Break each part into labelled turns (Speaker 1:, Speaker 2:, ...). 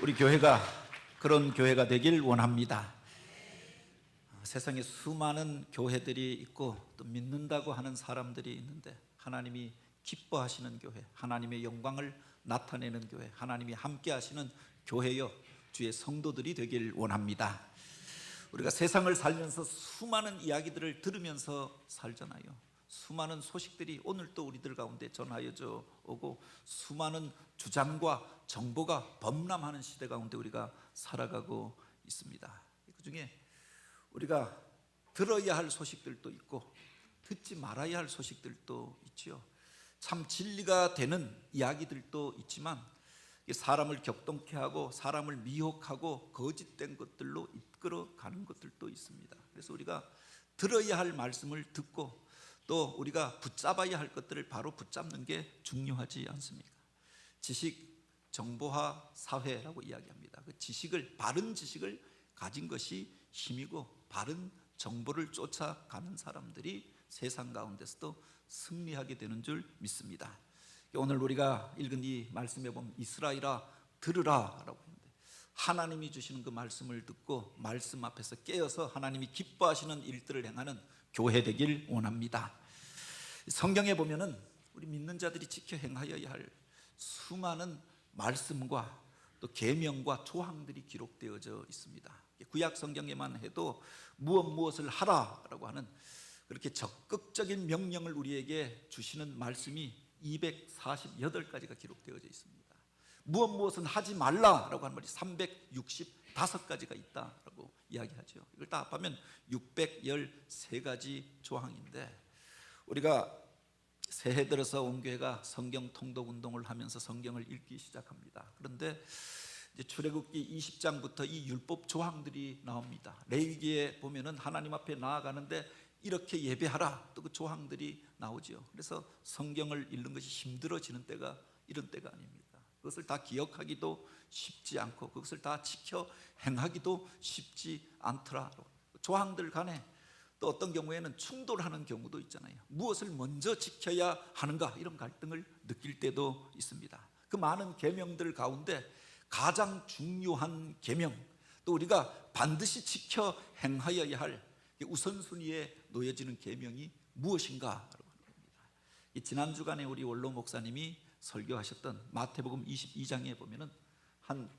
Speaker 1: 우리 교회가 그런 교회가 되길 원합니다. 세상에 수많은 교회들이 있고 또 믿는다고 하는 사람들이 있는데, 하나님이 기뻐하시는 교회, 하나님의 영광을 나타내는 교회, 하나님이 함께 하시는 교회여 주의 성도들이 되길 원합니다. 우리가 세상을 살면서 수많은 이야기들을 들으면서 살잖아요. 수많은 소식들이 오늘도 우리들 가운데 전하여져 오고, 수많은 주장과 정보가 범람하는 시대 가운데 우리가 살아가고 있습니다. 그 중에 우리가 들어야 할 소식들도 있고 듣지 말아야 할 소식들도 있지요. 참 진리가 되는 이야기들도 있지만 사람을 격동케 하고 사람을 미혹하고 거짓된 것들로 이끌어가는 것들도 있습니다. 그래서 우리가 들어야 할 말씀을 듣고 또 우리가 붙잡아야 할 것들을 바로 붙잡는 게 중요하지 않습니까? 지식 정보화 사회라고 이야기합니다. 그 지식을, 바른 지식을 가진 것이 힘이고, 바른 정보를 쫓아가는 사람들이 세상 가운데서도 승리하게 되는 줄 믿습니다. 오늘 우리가 읽은 이 말씀에 보면 이스라엘아 들으라 라고 했는데, 하나님이 주시는 그 말씀을 듣고 말씀 앞에서 깨어서 하나님이 기뻐하시는 일들을 행하는 교회 되길 원합니다. 성경에 보면은 우리 믿는 자들이 지켜 행하여야 할 수많은 말씀과 또 계명과 조항들이 기록되어져 있습니다. 구약 성경에만 해도 무엇을 하라라고 하는 그렇게 적극적인 명령을 우리에게 주시는 말씀이 248가지가 기록되어져 있습니다. 무엇은 하지 말라라고 하는 말이 365가지가 있다라고 이야기하죠. 이걸 다 합하면 613가지 조항인데, 우리가 새해 들어서 온 교회가 성경 통독 운동을 하면서 성경을 읽기 시작합니다. 그런데 이제 출애굽기 20장부터 이 율법 조항들이 나옵니다. 레위기에 보면은 하나님 앞에 나아가는데 이렇게 예배하라, 또 그 조항들이 나오죠. 그래서 성경을 읽는 것이 힘들어지는 때가 이런 때가 아닙니까? 그것을 다 기억하기도 쉽지 않고 그것을 다 지켜 행하기도 쉽지 않더라. 조항들 간에 또 어떤 경우에는 충돌하는 경우도 있잖아요. 무엇을 먼저 지켜야 하는가, 이런 갈등을 느낄 때도 있습니다. 그 많은 계명들 가운데 가장 중요한 계명, 또 우리가 반드시 지켜 행하여야 할 우선순위에 놓여지는 계명이 무엇인가 하는 겁니다. 지난 주간에 우리 원로 목사님이 설교하셨던 마태복음 22장에 보면은 한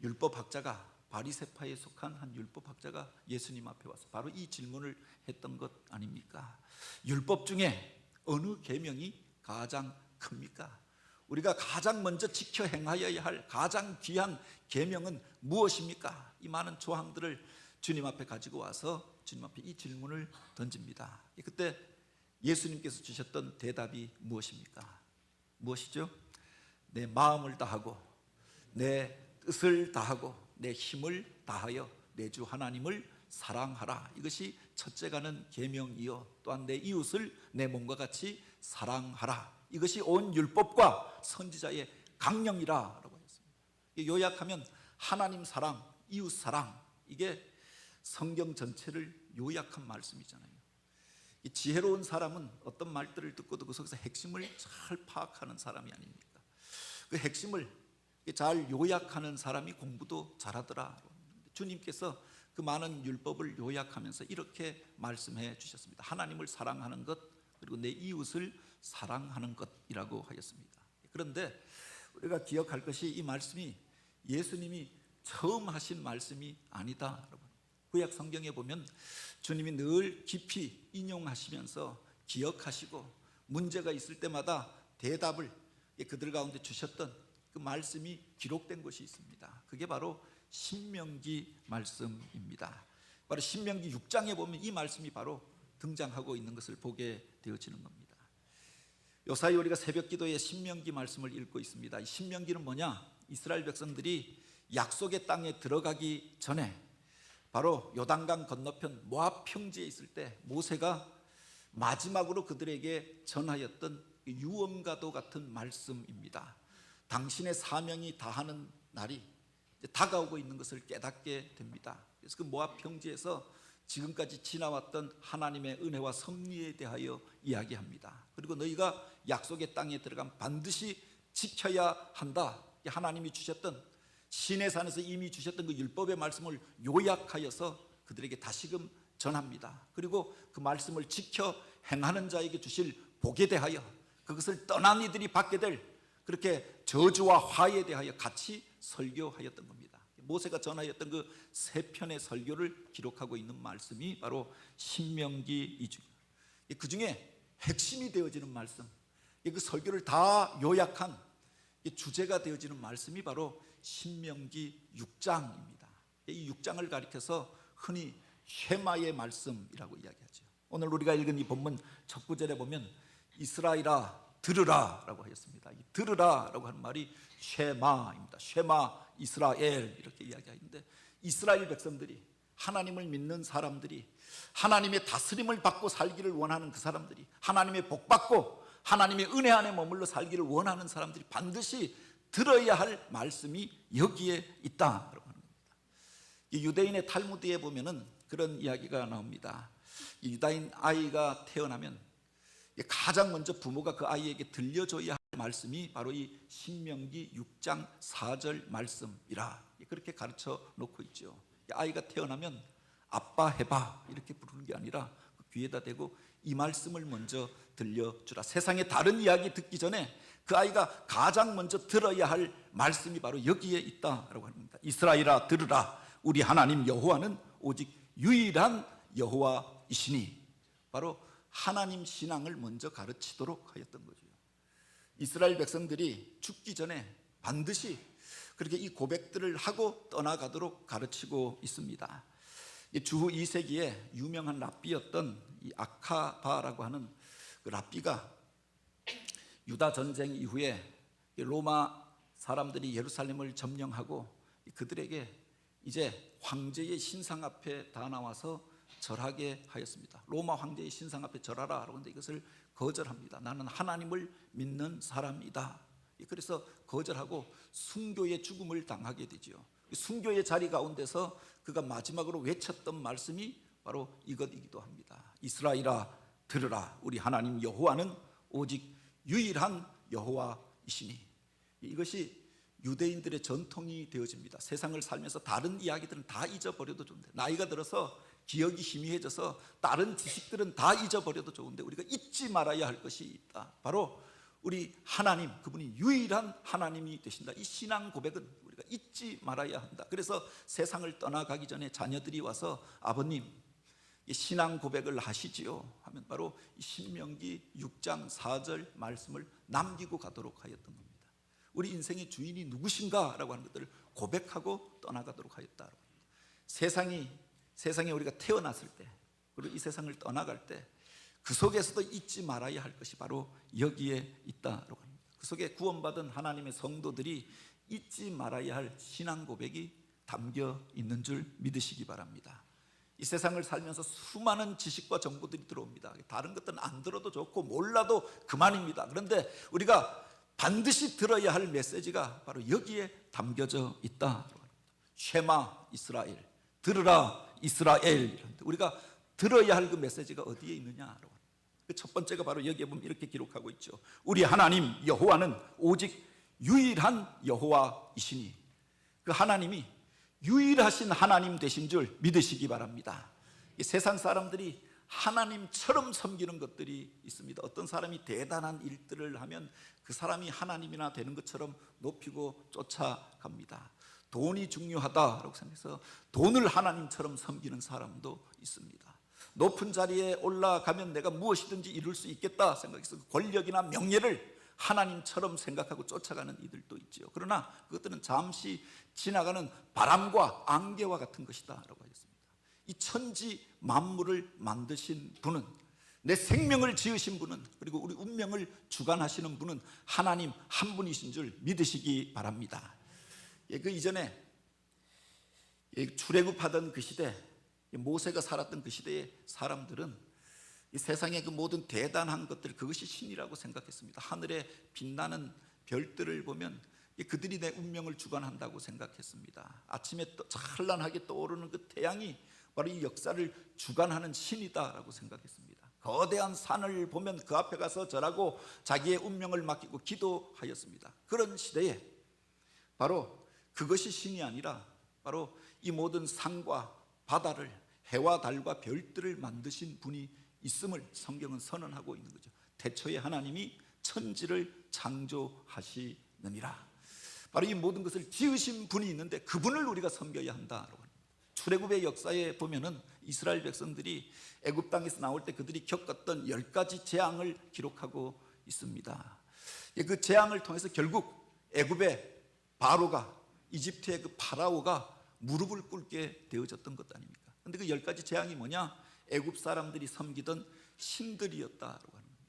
Speaker 1: 율법학자가, 바리새파에 속한 한 율법학자가 예수님 앞에 와서 바로 이 질문을 했던 것 아닙니까? 율법 중에 어느 계명이 가장 큽니까? 우리가 가장 먼저 지켜 행하여야 할 가장 귀한 계명은 무엇입니까? 이 많은 조항들을 주님 앞에 가지고 와서 주님 앞에 이 질문을 던집니다. 그때 예수님께서 주셨던 대답이 무엇입니까? 무엇이죠? 내 마음을 다하고 내 뜻을 다하고 내 힘을 다하여 내 주 하나님을 사랑하라. 이것이 첫째가는 계명이요, 또한 내 이웃을 내 몸과 같이 사랑하라. 이것이 온 율법과 선지자의 강령이라고 했습니다. 요약하면 하나님 사랑, 이웃 사랑, 이게 성경 전체를 요약한 말씀이잖아요. 이 지혜로운 사람은 어떤 말들을 듣고도 그 속에서 핵심을 잘 파악하는 사람이 아닙니까? 그 핵심을 잘 요약하는 사람이 공부도 잘하더라. 주님께서 그 많은 율법을 요약하면서 이렇게 말씀해 주셨습니다. 하나님을 사랑하는 것, 그리고 내 이웃을 사랑하는 것이라고 하였습니다. 그런데 우리가 기억할 것이, 이 말씀이 예수님이 처음 하신 말씀이 아니다, 여러분. 구약 성경에 보면 주님이 늘 깊이 인용하시면서 기억하시고 문제가 있을 때마다 대답을 그들 가운데 주셨던 그 말씀이 기록된 것이 있습니다. 그게 바로 신명기 말씀입니다. 바로 신명기 6장에 보면 이 말씀이 바로 등장하고 있는 것을 보게 되어지는 겁니다. 요사이 우리가 새벽 기도에 신명기 말씀을 읽고 있습니다. 이 신명기는 뭐냐? 이스라엘 백성들이 약속의 땅에 들어가기 전에 바로 요단강 건너편 모압 평지에 있을 때 모세가 마지막으로 그들에게 전하였던 유언과도 같은 말씀입니다. 당신의 사명이 다하는 날이 이제 다가오고 있는 것을 깨닫게 됩니다. 그래서 그 모압 평지에서 지금까지 지나왔던 하나님의 은혜와 섭리에 대하여 이야기합니다. 그리고 너희가 약속의 땅에 들어가면 반드시 지켜야 한다. 하나님이 주셨던 시내산에서 이미 주셨던 그 율법의 말씀을 요약하여서 그들에게 다시금 전합니다. 그리고 그 말씀을 지켜 행하는 자에게 주실 복에 대하여, 그것을 떠난 이들이 받게 될 그렇게 저주와 화에 대하여 같이 설교하였던 겁니다. 모세가 전하였던 그 세 편의 설교를 기록하고 있는 말씀이 바로 신명기 2주. 그 중에 핵심이 되어지는 말씀, 그 설교를 다 요약한 주제가 되어지는 말씀이 바로 신명기 6장입니다. 이 6장을 가리켜서 흔히 쉐마의 말씀이라고 이야기하죠. 오늘 우리가 읽은 이 본문 첫 구절에 보면 이스라엘아 들으라 라고 하였습니다. 이 들으라 라고 하는 말이 쉐마입니다. 쉐마 이스라엘 이렇게 이야기하는데, 이스라엘 백성들이, 하나님을 믿는 사람들이, 하나님의 다스림을 받고 살기를 원하는 그 사람들이, 하나님의 복 받고 하나님의 은혜 안에 머물러 살기를 원하는 사람들이 반드시 들어야 할 말씀이 여기에 있다라고 하는 겁니다. 이 유대인의 탈무드에 보면은 그런 이야기가 나옵니다. 이 유다인 아이가 태어나면 가장 먼저 부모가 그 아이에게 들려줘야 할 말씀이 바로 이 신명기 6장 4절 말씀이라, 그렇게 가르쳐 놓고 있죠. 아이가 태어나면 아빠 해봐 이렇게 부르는 게 아니라 그 귀에다 대고 이 말씀을 먼저 들려주라. 세상의 다른 이야기 듣기 전에 그 아이가 가장 먼저 들어야 할 말씀이 바로 여기에 있다라고 합니다. 이스라엘아 들으라, 우리 하나님 여호와는 오직 유일한 여호와이시니. 바로 하나님 신앙을 먼저 가르치도록 하였던 거죠. 이스라엘 백성들이 죽기 전에 반드시 그렇게 이 고백들을 하고 떠나가도록 가르치고 있습니다. 주후 2세기에 유명한 랍비였던 이 아카바라고 하는 그 랍비가 유다 전쟁 이후에 로마 사람들이 예루살렘을 점령하고 그들에게 이제 황제의 신상 앞에 다 나와서 절하게 하였습니다. 로마 황제의 신상 앞에 절하라 그런데 이것을 거절합니다. 나는 하나님을 믿는 사람이다. 그래서 거절하고 순교의 죽음을 당하게 되죠. 순교의 자리 가운데서 그가 마지막으로 외쳤던 말씀이 바로 이것이기도 합니다. 이스라엘아 들으라, 우리 하나님 여호와는 오직 유일한 여호와이시니. 이것이 유대인들의 전통이 되어집니다. 세상을 살면서 다른 이야기들은 다 잊어버려도 좋은데, 나이가 들어서 기억이 희미해져서 다른 지식들은 다 잊어버려도 좋은데 우리가 잊지 말아야 할 것이 있다. 바로 우리 하나님, 그분이 유일한 하나님이 되신다. 이 신앙 고백은 우리가 잊지 말아야 한다. 그래서 세상을 떠나가기 전에 자녀들이 와서 아버님 이 신앙 고백을 하시지요 하면 바로 이 신명기 6장 4절 말씀을 남기고 가도록 하였던 겁니다. 우리 인생의 주인이 누구신가 라고 하는 것들을 고백하고 떠나가도록 하였다. 세상에 우리가 태어났을 때, 그리고 이 세상을 떠나갈 때 그 속에서도 잊지 말아야 할 것이 바로 여기에 있다라고 합니다. 그 속에 구원받은 하나님의 성도들이 잊지 말아야 할 신앙 고백이 담겨 있는 줄 믿으시기 바랍니다. 이 세상을 살면서 수많은 지식과 정보들이 들어옵니다. 다른 것들은 안 들어도 좋고 몰라도 그만입니다. 그런데 우리가 반드시 들어야 할 메시지가 바로 여기에 담겨져 있다. 쉐마 이스라엘, 들으라 이스라엘. 우리가 들어야 할 그 메시지가 어디에 있느냐. 그 첫 번째가 바로 여기에 보면 이렇게 기록하고 있죠. 우리 하나님 여호와는 오직 유일한 여호와이시니. 그 하나님이 유일하신 하나님 되신 줄 믿으시기 바랍니다. 이 세상 사람들이 하나님처럼 섬기는 것들이 있습니다. 어떤 사람이 대단한 일들을 하면 그 사람이 하나님이나 되는 것처럼 높이고 쫓아갑니다. 돈이 중요하다라고 생각해서 돈을 하나님처럼 섬기는 사람도 있습니다. 높은 자리에 올라가면 내가 무엇이든지 이룰 수 있겠다 생각해서 권력이나 명예를 하나님처럼 생각하고 쫓아가는 이들도 있죠. 그러나 그것들은 잠시 지나가는 바람과 안개와 같은 것이다 라고 하였습니다. 이 천지 만물을 만드신 분은, 내 생명을 지으신 분은, 그리고 우리 운명을 주관하시는 분은 하나님 한 분이신 줄 믿으시기 바랍니다. 그 이전에 출애굽하던 그 시대, 모세가 살았던 그 시대의 사람들은 이 세상의 그 모든 대단한 것들, 그것이 신이라고 생각했습니다. 하늘에 빛나는 별들을 보면 그들이 내 운명을 주관한다고 생각했습니다. 아침에 찬란하게 떠오르는 그 태양이 바로 이 역사를 주관하는 신이다라고 생각했습니다. 거대한 산을 보면 그 앞에 가서 절하고 자기의 운명을 맡기고 기도하였습니다. 그런 시대에 바로 그것이 신이 아니라 바로 이 모든 산과 바다를, 해와 달과 별들을 만드신 분이 있음을 성경은 선언하고 있는 거죠. 태초에 하나님이 천지를 창조하시느니라. 바로 이 모든 것을 지으신 분이 있는데 그분을 우리가 섬겨야 한다라고 합니다. 출애굽의 역사에 보면은 이스라엘 백성들이 애굽 땅에서 나올 때 그들이 겪었던 10가지 재앙을 기록하고 있습니다. 그 재앙을 통해서 결국 애굽의 바로가, 이집트의 그 파라오가 무릎을 꿇게 되어졌던 것 아닙니까? 근데 그 10가지 재앙이 뭐냐? 애굽 사람들이 섬기던 신들이었다라고 하는 겁니다.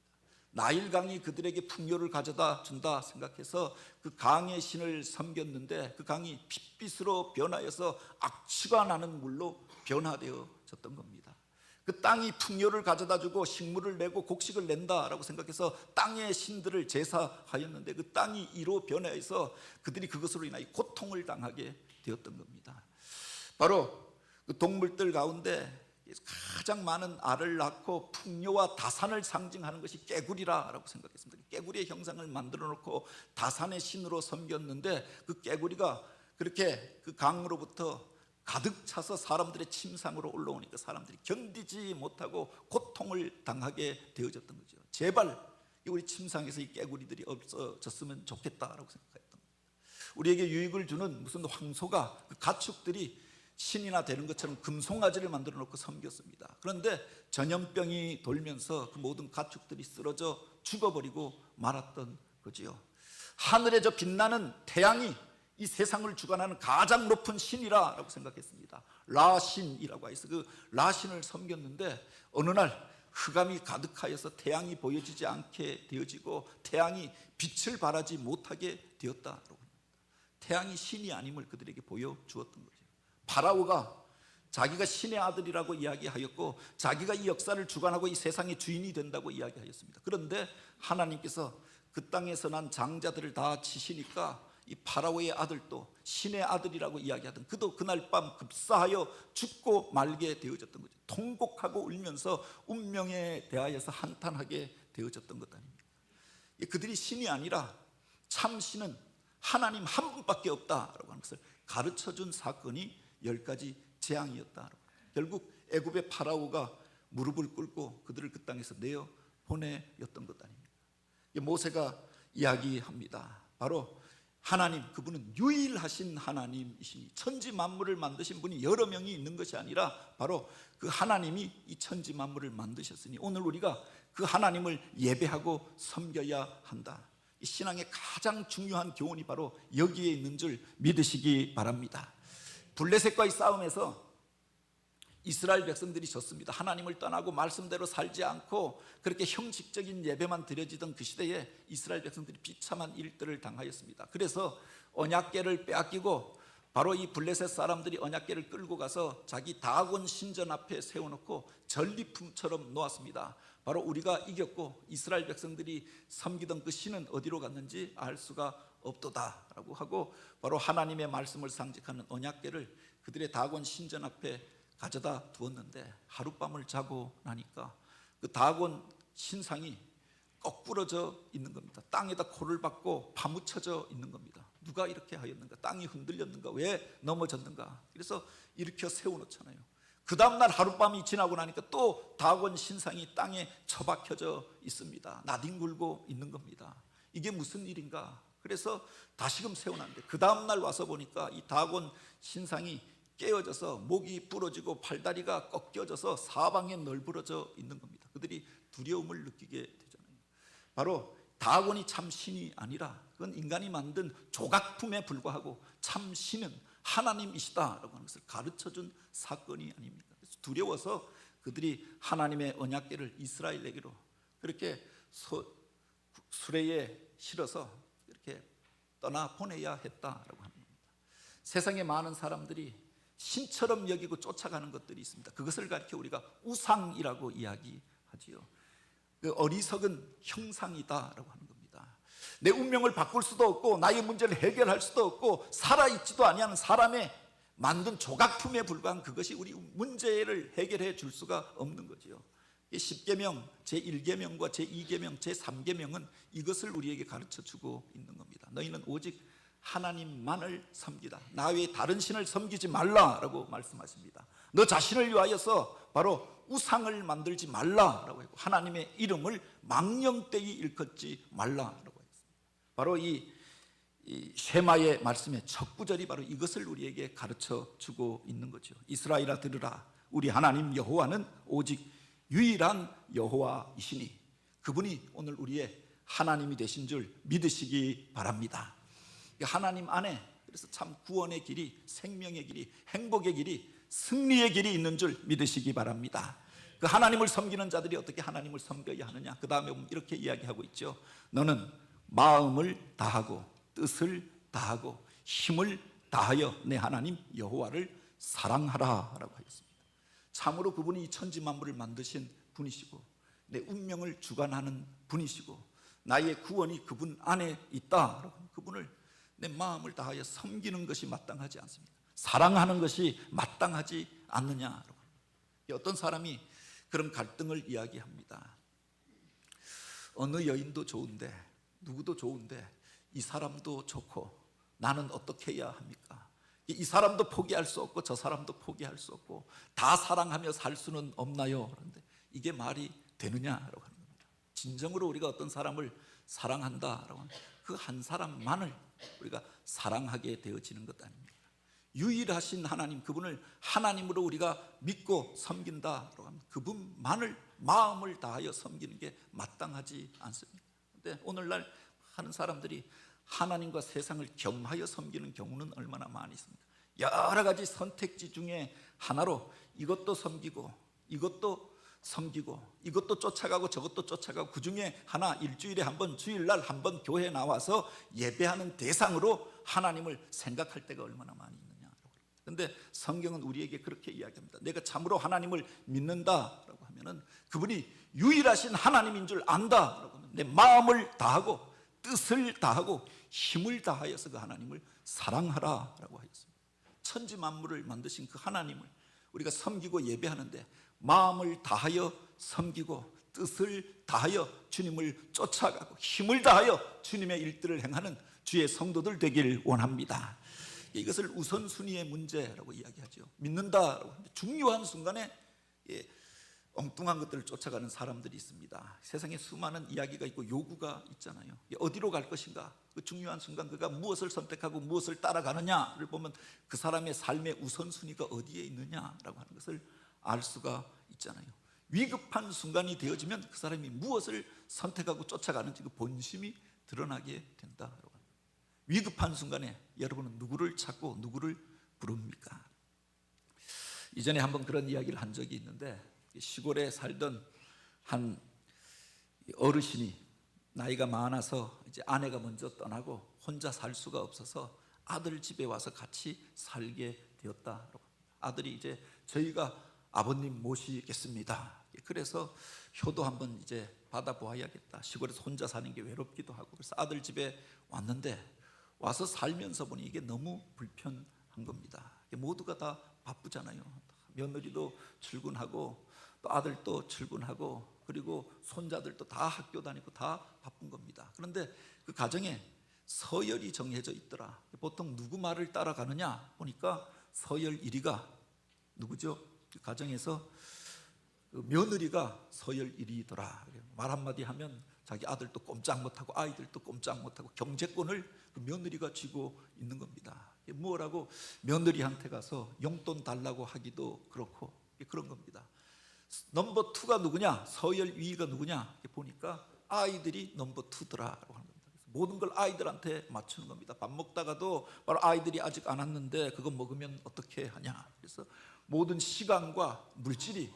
Speaker 1: 나일강이 그들에게 풍요를 가져다 준다 생각해서 그 강의 신을 섬겼는데 그 강이 핏빛으로 변하여서 악취가 나는 물로 변화되어졌던 겁니다. 그 땅이 풍요를 가져다 주고 식물을 내고 곡식을 낸다라고 생각해서 땅의 신들을 제사하였는데 그 땅이 이로 변해서 그들이 그것으로 인하여 고통을 당하게 되었던 겁니다. 바로 그 동물들 가운데 가장 많은 알을 낳고 풍요와 다산을 상징하는 것이 깨구리라고 생각했습니다. 깨구리의 형상을 만들어 놓고 다산의 신으로 섬겼는데 그 깨구리가 그렇게 그 강으로부터 가득 차서 사람들의 침상으로 올라오니까 사람들이 견디지 못하고 고통을 당하게 되어졌던 거죠. 제발 우리 침상에서 이 깨구리들이 없어졌으면 좋겠다라고 생각했던 겁니다. 우리에게 유익을 주는 무슨 황소가, 그 가축들이 신이나 되는 것처럼 금송아지를 만들어 놓고 섬겼습니다. 그런데 전염병이 돌면서 그 모든 가축들이 쓰러져 죽어버리고 말았던 거지요. 하늘에 저 빛나는 태양이 이 세상을 주관하는 가장 높은 신이라고 생각했습니다. 라신이라고 해서 그 라신을 섬겼는데 어느 날 흑암이 가득하여서 태양이 보여지지 않게 되어지고 태양이 빛을 발하지 못하게 되었다라고 합니다. 태양이 신이 아님을 그들에게 보여주었던 거죠. 파라오가 자기가 신의 아들이라고 이야기하였고 자기가 이 역사를 주관하고 이 세상의 주인이 된다고 이야기하였습니다. 그런데 하나님께서 그 땅에서 난 장자들을 다 치시니까 이 파라오의 아들도 신의 아들이라고 이야기하던 그도 그날 밤 급사하여 죽고 말게 되어졌던 거죠. 통곡하고 울면서 운명에 대하여서 한탄하게 되어졌던 것 아닙니까? 그들이 신이 아니라 참 신은 하나님 한 분밖에 없다라고 하는 것을 가르쳐준 사건이 10가지 재앙이었다. 결국 애굽의 파라오가 무릎을 꿇고 그들을 그 땅에서 내어 보내었던 것 아닙니까? 모세가 이야기합니다. 바로 하나님, 그분은 유일하신 하나님이시니 천지 만물을 만드신 분이 여러 명이 있는 것이 아니라 바로 그 하나님이 이 천지 만물을 만드셨으니 오늘 우리가 그 하나님을 예배하고 섬겨야 한다. 이 신앙의 가장 중요한 교훈이 바로 여기에 있는 줄 믿으시기 바랍니다. 블레셋과의 싸움에서 이스라엘 백성들이 졌습니다. 하나님을 떠나고 말씀대로 살지 않고 그렇게 형식적인 예배만 드려지던 그 시대에 이스라엘 백성들이 비참한 일들을 당하였습니다. 그래서 언약궤를 빼앗기고 바로 이 블레셋 사람들이 언약궤를 끌고 가서 자기 다곤 신전 앞에 세워놓고 전리품처럼 놓았습니다. 바로 우리가 이겼고 이스라엘 백성들이 섬기던 그 신은 어디로 갔는지 알 수가 없도다라고 하고 바로 하나님의 말씀을 상징하는 언약궤를 그들의 다곤 신전 앞에 가져다 두었는데 하룻밤을 자고 나니까 그 다곤 신상이 거꾸러져 있는 겁니다. 땅에다 코를 박고 파묻혀져 있는 겁니다. 누가 이렇게 하였는가? 땅이 흔들렸는가? 왜 넘어졌는가? 그래서 일으켜 세워놓잖아요. 그 다음날 하룻밤이 지나고 나니까 또 다곤 신상이 땅에 처박혀져 있습니다. 나뒹굴고 있는 겁니다. 이게 무슨 일인가? 그래서 다시금 세워놨는데 그 다음날 와서 보니까 이 다곤 신상이 깨어져서 목이 부러지고 팔다리가 꺾여져서 사방에 널브러져 있는 겁니다. 그들이 두려움을 느끼게 되잖아요. 바로 다곤이 참 신이 아니라 그건 인간이 만든 조각품에 불과하고 참 신은 하나님이시다라고 하는 것을 가르쳐준 사건이 아닙니까? 그래서 두려워서 그들이 하나님의 언약궤를 이스라엘에게로 그렇게 수레에 실어서 이렇게 떠나 보내야 했다라고 하는 겁니다. 세상에 많은 사람들이 신처럼 여기고 쫓아가는 것들이 있습니다. 그것을 가리켜 우리가 우상이라고 이야기하지요. 그 어리석은 형상이다라고 하는 겁니다. 내 운명을 바꿀 수도 없고 나의 문제를 해결할 수도 없고 살아있지도 아니하는 사람의 만든 조각품에 불과한 그것이 우리 문제를 해결해 줄 수가 없는 거지요. 10계명, 제1계명과 제2계명, 제3계명은 이것을 우리에게 가르쳐주고 있는 겁니다. 너희는 오직 하나님만을 섬기다. 나 외에 다른 신을 섬기지 말라라고 말씀하십니다. 너 자신을 위하여서 바로 우상을 만들지 말라라고 했고, 하나님의 이름을 망령되이 일컫지 말라라고 했습니다. 바로 이 쉐마의 말씀의 첫 구절이 바로 이것을 우리에게 가르쳐 주고 있는 거죠. 이스라엘아 들으라, 우리 하나님 여호와는 오직 유일한 여호와이시니 그분이 오늘 우리의 하나님이 되신 줄 믿으시기 바랍니다. 하나님 안에 그래서 참 구원의 길이, 생명의 길이, 행복의 길이, 승리의 길이 있는 줄 믿으시기 바랍니다. 그 하나님을 섬기는 자들이 어떻게 하나님을 섬겨야 하느냐? 그 다음에 이렇게 이야기하고 있죠. 너는 마음을 다하고 뜻을 다하고 힘을 다하여 내 하나님 여호와를 사랑하라 라고 하였습니다. 참으로 그분이 이 천지 만물을 만드신 분이시고 내 운명을 주관하는 분이시고 나의 구원이 그분 안에 있다. 그분을 내 마음을 다하여 섬기는 것이 마땅하지 않습니다. 사랑하는 것이 마땅하지 않느냐. 어떤 사람이 그런 갈등을 이야기합니다. 어느 여인도 좋은데, 누구도 좋은데 이 사람도 좋고 나는 어떻게 해야 합니까? 이 사람도 포기할 수 없고 저 사람도 포기할 수 없고 다 사랑하며 살 수는 없나요? 그런데 이게 말이 되느냐라고 하는 겁니다. 진정으로 우리가 어떤 사람을 사랑한다라고 하면 그 한 사람만을 우리가 사랑하게 되어지는 것 아닙니까? 유일하신 하나님, 그분을 하나님으로 우리가 믿고 섬긴다라고 하면 그분만을 마음을 다하여 섬기는 게 마땅하지 않습니다. 그런데 오늘날 하는 사람들이 하나님과 세상을 겸하여 섬기는 경우는 얼마나 많이 있습니까? 여러 가지 선택지 중에 하나로 이것도 섬기고 이것도 섬기고 이것도 쫓아가고 저것도 쫓아가고 그 중에 하나 일주일에 한 번, 주일날 한 번 교회에 나와서 예배하는 대상으로 하나님을 생각할 때가 얼마나 많이 있느냐. 그런데 성경은 우리에게 그렇게 이야기합니다. 내가 참으로 하나님을 믿는다라고 하면은 그분이 유일하신 하나님인 줄 안다라고 하면 내 마음을 다하고 뜻을 다하고 힘을 다하여서 그 하나님을 사랑하라라고 하였습니다. 천지 만물을 만드신 그 하나님을 우리가 섬기고 예배하는데 마음을 다하여 섬기고 뜻을 다하여 주님을 쫓아가고 힘을 다하여 주님의 일들을 행하는 주의 성도들 되길 원합니다. 이것을 우선순위의 문제라고 이야기하죠. 믿는다라고 하는데 중요한 순간에 엉뚱한 것들을 쫓아가는 사람들이 있습니다. 세상에 수많은 이야기가 있고 요구가 있잖아요. 어디로 갈 것인가? 그 중요한 순간 그가 무엇을 선택하고 무엇을 따라가느냐를 보면 그 사람의 삶의 우선순위가 어디에 있느냐라고 하는 것을 알 수가 있잖아요. 위급한 순간이 되어지면 그 사람이 무엇을 선택하고 쫓아가는지 그 본심이 드러나게 된다라고 합니다. 위급한 순간에 여러분은 누구를 찾고 누구를 부릅니까? 이전에 한번 그런 이야기를 한 적이 있는데 시골에 살던 한 어르신이 나이가 많아서 이제 아내가 먼저 떠나고 혼자 살 수가 없어서 아들 집에 와서 같이 살게 되었다라고 합니다. 아들이 이제 저희가 아버님 모시겠습니다. 그래서 효도 한번 이제 받아보아야겠다. 시골에서 혼자 사는 게 외롭기도 하고 그래서 아들 집에 왔는데 와서 살면서 보니 이게 너무 불편한 겁니다. 모두가 다 바쁘잖아요. 며느리도 출근하고 또 아들도 출근하고 그리고 손자들도 다 학교 다니고 다 바쁜 겁니다. 그런데 그 가정에 서열이 정해져 있더라. 보통 누구 말을 따라가느냐 보니까 서열 1위가 누구죠? 그 가정에서 그 며느리가 서열 1위더라. 말 한마디 하면 자기 아들도 꼼짝 못하고 아이들도 꼼짝 못하고 경제권을 그 며느리가 쥐고 있는 겁니다. 뭐라고 며느리한테 가서 용돈 달라고 하기도 그렇고 그런 겁니다. 넘버 2가 누구냐? 서열 2위가 누구냐? 보니까 아이들이 넘버 2더라라고 하는 겁니다. 모든 걸 아이들한테 맞추는 겁니다. 밥 먹다가도 바로 아이들이 아직 안 왔는데 그거 먹으면 어떻게 하냐? 그래서 모든 시간과 물질이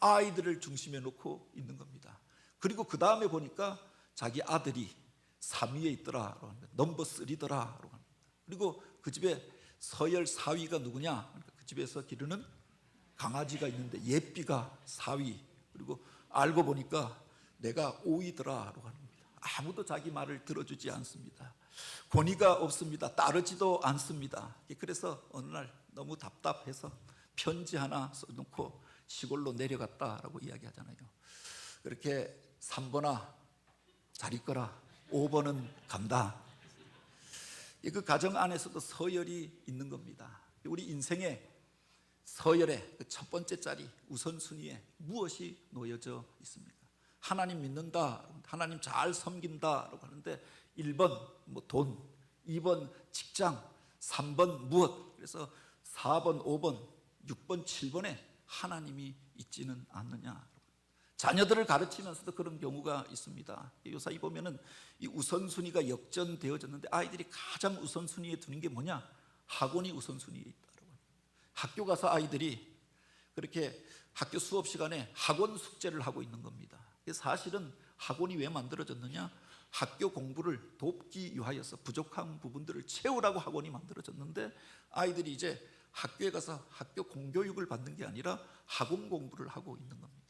Speaker 1: 아이들을 중심에 놓고 있는 겁니다. 그리고 그 다음에 보니까 자기 아들이 3위에 있더라라고 합니다. 넘버 3더라라고 합니다. 그리고 그 집에 서열 4위가 누구냐? 그러니까 그 집에서 기르는 강아지가 있는데 예삐가 4위. 그리고 알고 보니까 내가 5위더라라고 합니다. 아무도 자기 말을 들어주지 않습니다. 권위가 없습니다. 따르지도 않습니다. 그래서 어느 날 너무 답답해서 편지 하나 써놓고 시골로 내려갔다라고 이야기하잖아요. 그렇게 3번아 잘 있거라, 5번은 간다. 그 가정 안에서도 서열이 있는 겁니다. 우리 인생의 서열의 그 첫 번째 자리 우선순위에 무엇이 놓여져 있습니까? 하나님 믿는다, 하나님 잘 섬긴다라고 하는데 1번 돈, 2번 직장, 3번 무엇, 그래서 4번, 5번, 6번, 7번에 하나님이 있지는 않느냐. 자녀들을 가르치면서도 그런 경우가 있습니다. 요사이 보면은 이 우선순위가 역전되어졌는데 아이들이 가장 우선순위에 두는 게 뭐냐? 학원이 우선순위에 있다라고. 학교 가서 아이들이 그렇게 학교 수업 시간에 학원 숙제를 하고 있는 겁니다. 사실은 학원이 왜 만들어졌느냐? 학교 공부를 돕기 위하여서 부족한 부분들을 채우라고 학원이 만들어졌는데 아이들이 이제 학교에 가서 학교 공교육을 받는 게 아니라 학원 공부를 하고 있는 겁니다.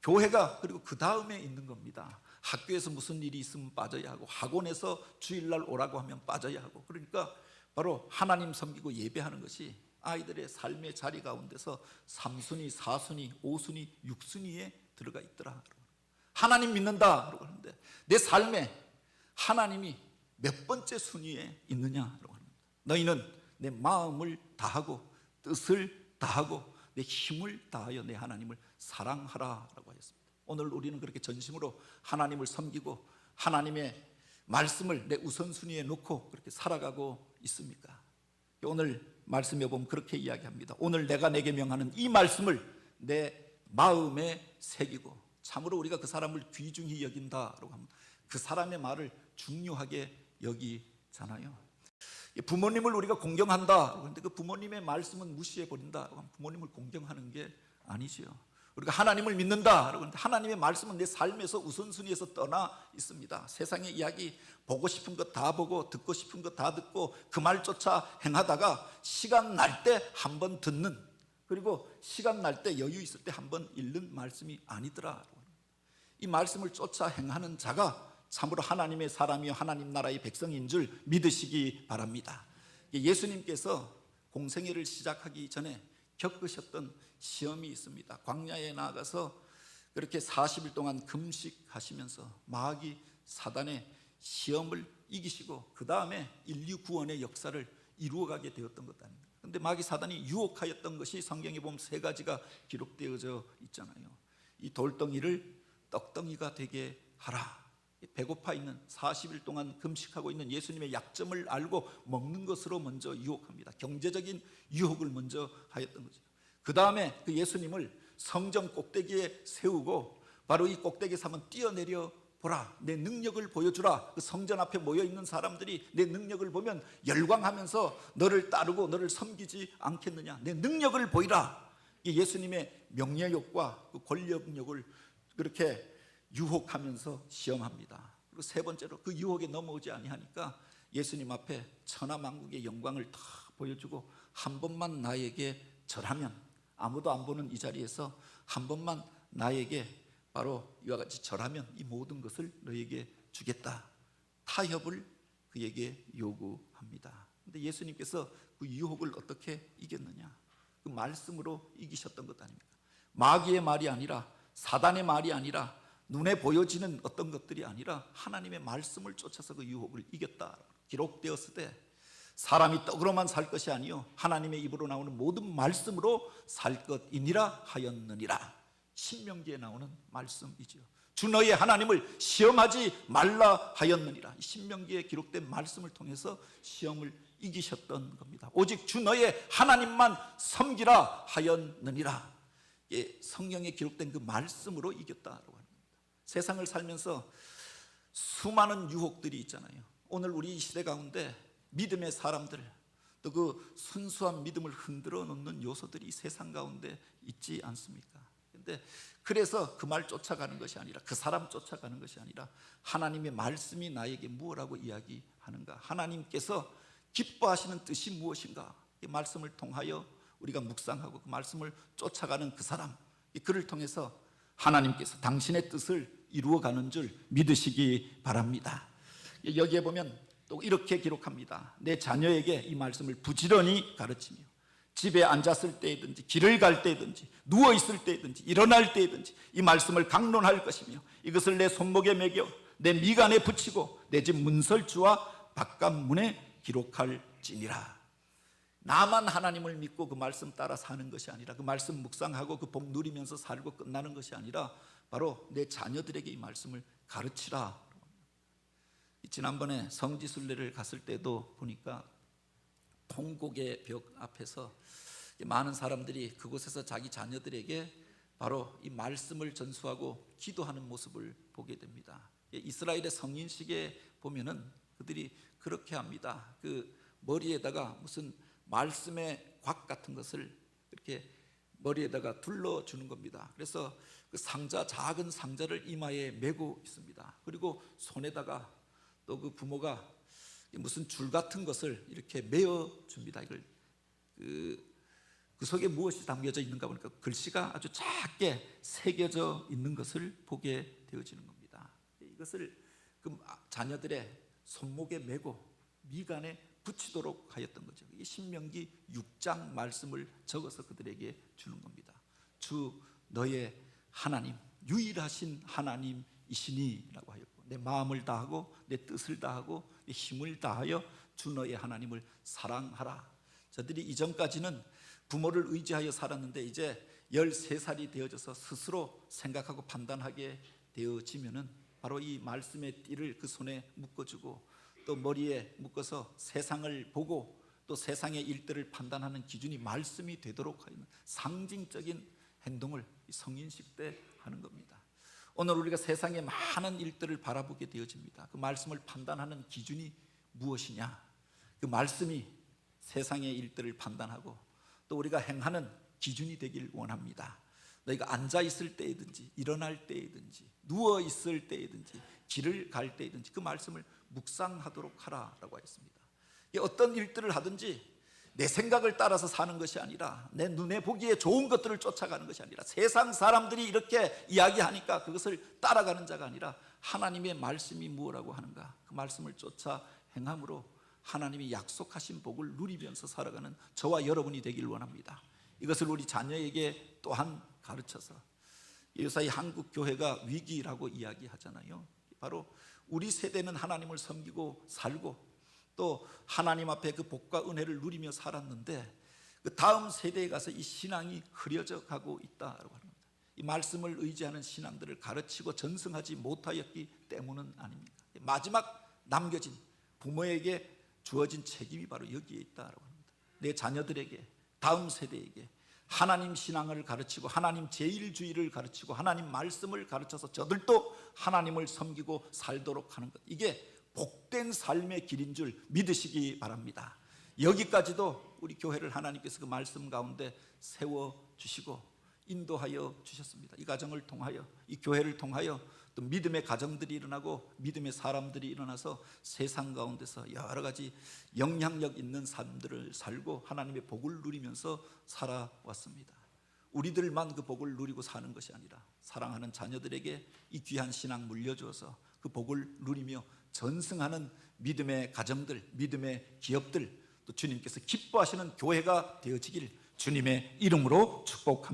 Speaker 1: 교회가 그리고 그 다음에 있는 겁니다. 학교에서 무슨 일이 있으면 빠져야 하고 학원에서 주일날 오라고 하면 빠져야 하고, 그러니까 바로 하나님 섬기고 예배하는 것이 아이들의 삶의 자리 가운데서 3순위, 4순위, 5순위, 6순위에 들어가 있더라. 하나님 믿는다라고 하는데 내 삶에 하나님이 몇 번째 순위에 있느냐라고 합니다. 너희는 내 마음을 다하고 뜻을 다하고 내 힘을 다하여 내 하나님을 사랑하라라고 하였습니다. 오늘 우리는 그렇게 전심으로 하나님을 섬기고 하나님의 말씀을 내 우선순위에 놓고 그렇게 살아가고 있습니까? 오늘 말씀에 보면 그렇게 이야기합니다. 오늘 내가 내게 명하는 이 말씀을 내 마음에 새기고, 참으로 우리가 그 사람을 귀중히 여긴다라고 하면 그 사람의 말을 중요하게 여기잖아요. 부모님을 우리가 공경한다 그런데 그 부모님의 말씀은 무시해 버린다 그러면 부모님을 공경하는 게 아니지요. 우리가 하나님을 믿는다 그런데 하나님의 말씀은 내 삶에서 우선순위에서 떠나 있습니다. 세상의 이야기 보고 싶은 것 다 보고 듣고 싶은 것 다 듣고 그 말 쫓아 행하다가 시간 날 때 한 번 듣는, 그리고 시간 날 때 여유 있을 때 한 번 읽는 말씀이 아니더라. 이 말씀을 쫓아 행하는 자가 참으로 하나님의 사람이요 하나님 나라의 백성인 줄 믿으시기 바랍니다. 예수님께서 공생애를 시작하기 전에 겪으셨던 시험이 있습니다. 광야에 나가서 그렇게 40일 동안 금식하시면서 마귀 사단의 시험을 이기시고 그 다음에 인류 구원의 역사를 이루어가게 되었던 것 아닙니까? 그런데 마귀 사단이 유혹하였던 것이 성경에 보면 3가지가 기록되어져 있잖아요. 이 돌덩이를 떡덩이가 되게 하라. 배고파 있는 40일 동안 금식하고 있는 예수님의 약점을 알고 먹는 것으로 먼저 유혹합니다. 경제적인 유혹을 먼저 하였던 거죠. 그 다음에 그 예수님을 성전 꼭대기에 세우고 바로 이 꼭대기에서 한번 뛰어내려 보라, 내 능력을 보여주라. 그 성전 앞에 모여있는 사람들이 내 능력을 보면 열광하면서 너를 따르고 너를 섬기지 않겠느냐, 내 능력을 보이라. 이 예수님의 명예욕과 그 권력욕을 그렇게 유혹하면서 시험합니다. 그리고 3번째로 그 유혹에 넘어오지 아니하니까 예수님 앞에 천하만국의 영광을 다 보여주고 한 번만 나에게 절하면, 아무도 안 보는 이 자리에서 한 번만 나에게 바로 이와 같이 절하면 이 모든 것을 너에게 주겠다. 타협을 그에게 요구합니다. 그런데 예수님께서 그 유혹을 어떻게 이겼느냐? 그 말씀으로 이기셨던 것 아닙니까? 마귀의 말이 아니라, 사단의 말이 아니라, 눈에 보여지는 어떤 것들이 아니라 하나님의 말씀을 쫓아서 그 유혹을 이겼다 기록되었을 때 사람이 떡으로만 살 것이 아니요 하나님의 입으로 나오는 모든 말씀으로 살 것이니라 하였느니라. 신명기에 나오는 말씀이죠. 주 너의 하나님을 시험하지 말라 하였느니라. 신명기에 기록된 말씀을 통해서 시험을 이기셨던 겁니다. 오직 주 너의 하나님만 섬기라 하였느니라. 성경에 기록된 그 말씀으로 이겼다라고 합니다. 세상을 살면서 수많은 유혹들이 있잖아요. 오늘 우리 시대 가운데 믿음의 사람들, 또 그 순수한 믿음을 흔들어 놓는 요소들이 세상 가운데 있지 않습니까? 근데 그래서 그 말 쫓아가는 것이 아니라, 그 사람 쫓아가는 것이 아니라 하나님의 말씀이 나에게 무엇라고 이야기하는가, 하나님께서 기뻐하시는 뜻이 무엇인가, 이 말씀을 통하여 우리가 묵상하고 그 말씀을 쫓아가는 그 사람, 그를 통해서 하나님께서 당신의 뜻을 이루어가는 줄 믿으시기 바랍니다. 여기에 보면 또 이렇게 기록합니다. 내 자녀에게 이 말씀을 부지런히 가르치며 집에 앉았을 때이든지 길을 갈 때이든지 누워있을 때이든지 일어날 때이든지 이 말씀을 강론할 것이며 이것을 내 손목에 매겨 내 미간에 붙이고 내 집 문설주와 바깥문에 기록할지니라. 나만 하나님을 믿고 그 말씀 따라 사는 것이 아니라, 그 말씀 묵상하고 그 복 누리면서 살고 끝나는 것이 아니라 바로 내 자녀들에게 이 말씀을 가르치라. 지난번에 성지순례를 갔을 때도 보니까 통곡의 벽 앞에서 많은 사람들이 그곳에서 자기 자녀들에게 바로 이 말씀을 전수하고 기도하는 모습을 보게 됩니다. 이스라엘의 성인식에 보면은 그들이 그렇게 합니다. 그 머리에다가 무슨 말씀의 곽 같은 것을 이렇게 머리에다가 둘러주는 겁니다. 그래서 그 상자, 작은 상자를 이마에 메고 있습니다. 그리고 손에다가 또 그 부모가 무슨 줄 같은 것을 이렇게 메어 줍니다. 이걸 그 속에 무엇이 담겨져 있는가 보니까 글씨가 아주 작게 새겨져 있는 것을 보게 되어지는 겁니다. 이것을 그 자녀들의 손목에 메고 미간에 붙이도록 하였던 거죠. 이게 신명기 6장 말씀을 적어서 그들에게 주는 겁니다. 주 너의 하나님, 유일하신 하나님이시니 라고 하였고, 내 마음을 다하고 내 뜻을 다하고 내 힘을 다하여 주 너의 하나님을 사랑하라. 저들이 이전까지는 부모를 의지하여 살았는데 이제 13살이 되어져서 스스로 생각하고 판단하게 되어지면은 바로 이 말씀의 띠를 그 손에 묶어주고 또 머리에 묶어서 세상을 보고 또 세상의 일들을 판단하는 기준이 말씀이 되도록 하는 상징적인 행동을 성인식 때 하는 겁니다. 오늘 우리가 세상의 많은 일들을 바라보게 되어집니다. 그 말씀을 판단하는 기준이 무엇이냐? 그 말씀이 세상의 일들을 판단하고 또 우리가 행하는 기준이 되길 원합니다. 너희가 앉아 있을 때이든지 일어날 때이든지 누워 있을 때이든지 길을 갈 때이든지 그 말씀을 묵상하도록 하라라고 했습니다. 어떤 일들을 하든지 내 생각을 따라서 사는 것이 아니라 내 눈에 보기에 좋은 것들을 쫓아가는 것이 아니라 세상 사람들이 이렇게 이야기하니까 그것을 따라가는 자가 아니라 하나님의 말씀이 무엇이라고 하는가 그 말씀을 쫓아 행함으로 하나님이 약속하신 복을 누리면서 살아가는 저와 여러분이 되길 원합니다. 이것을 우리 자녀에게 또한 가르쳐서 요사이 한국 교회가 위기라고 이야기하잖아요. 바로 우리 세대는 하나님을 섬기고 살고 또 하나님 앞에 그 복과 은혜를 누리며 살았는데 그 다음 세대에 가서 이 신앙이 흐려져 가고 있다라고 하는 겁니다. 이 말씀을 의지하는 신앙들을 가르치고 전승하지 못하였기 때문은 아닙니까? 마지막 남겨진 부모에게 주어진 책임이 바로 여기에 있다라고 합니다. 내 자녀들에게 다음 세대에게 하나님 신앙을 가르치고 하나님 제일주의를 가르치고 하나님 말씀을 가르쳐서 저들도 하나님을 섬기고 살도록 하는 것, 이게 복된 삶의 길인 줄 믿으시기 바랍니다. 여기까지도 우리 교회를 하나님께서 그 말씀 가운데 세워주시고 인도하여 주셨습니다. 이 가정을 통하여 이 교회를 통하여 또 믿음의 가정들이 일어나고 믿음의 사람들이 일어나서 세상 가운데서 여러 가지 영향력 있는 삶들을 살고 하나님의 복을 누리면서 살아왔습니다. 우리들만 그 복을 누리고 사는 것이 아니라 사랑하는 자녀들에게 이 귀한 신앙 물려주어서 그 복을 누리며 전승하는 믿음의 가정들, 믿음의 기업들, 또 주님께서 기뻐하시는 교회가 되어지길 주님의 이름으로 축복합니다.